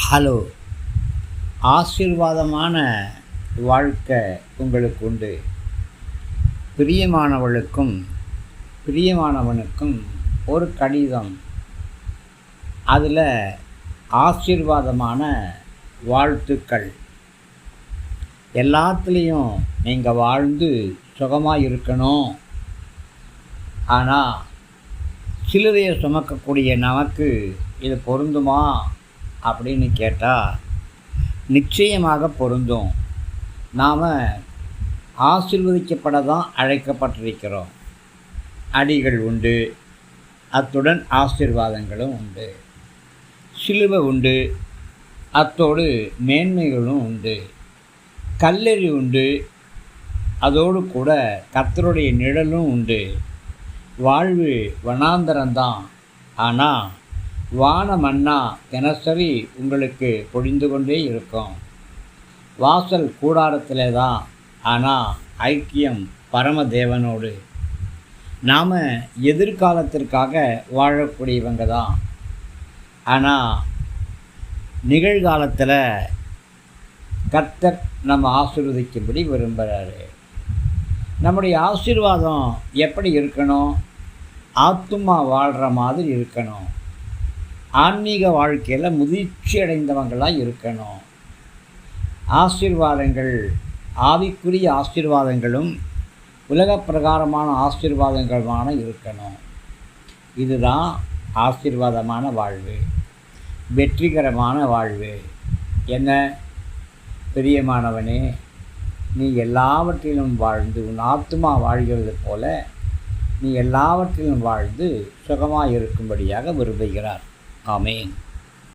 Hello. ஆசீர்வாதமான வாழ்க்கை உங்களுக்கு உண்டு. பிரியமானவளுக்கும் பிரியமானவனுக்கும் ஒரு கடிதம். அதில் ஆசீர்வாதமான வாழ்த்துக்கள். எல்லாத்துலேயும் நீங்கள் வாழ்ந்து சுகமாக இருக்கணும். ஆனால் சிலுவையை சுமக்கக்கூடிய நமக்கு இது பொருந்துமா அப்படின்னு கேட்டால் நிச்சயமாக பொருந்தும். நாம் ஆசீர்வதிக்கப்பட தான் அழைக்கப்பட்டிருக்கிறோம். அடிகள் உண்டு, அத்துடன் ஆசீர்வாதங்களும் உண்டு. சிலுவை உண்டு, அத்தோடு மேன்மைகளும் உண்டு. கல்லறி உண்டு, அதோடு கூட கர்த்தருடைய நிழலும் உண்டு. வாழ்வு வனாந்தரம்தான், ஆனால் வான மன்னா தினசரி உங்களுக்கு பொழிந்து கொண்டே இருக்கும். வாசல் கூடாரத்திலே தான், ஆனால் ஐக்கியம் பரமதேவனோடு. நாம் எதிர்காலத்திற்காக வாழக்கூடியவங்க தான், ஆனால் நிகழ்காலத்தில் கர்த்தர் நம்ம ஆசீர்வதிக்கும்படி விரும்புகிறாரு. நம்முடைய ஆசீர்வாதம் எப்படி இருக்கணும்? ஆத்துமா வாழ்கிற மாதிரி இருக்கணும். ஆன்மீக வாழ்க்கையில் முதிர்ச்சி அடைந்தவங்களாக இருக்கணும். ஆசீர்வாதங்கள் ஆவிக்குரிய ஆசீர்வாதங்களும் உலக பிரகாரமான ஆசீர்வாதங்களுமான இருக்கணும். இதுதான் ஆசீர்வாதமான வாழ்வு, வெற்றிகரமான வாழ்வு. என்ன பிரியமானவனே, நீ எல்லாவற்றிலும் வாழ்ந்து உன் ஆத்துமா வாழ்கிறது போல நீ எல்லாவற்றிலும் வாழ்ந்து சுகமாக இருக்கும்படியாக விரும்புகிறார். ஆமேன்.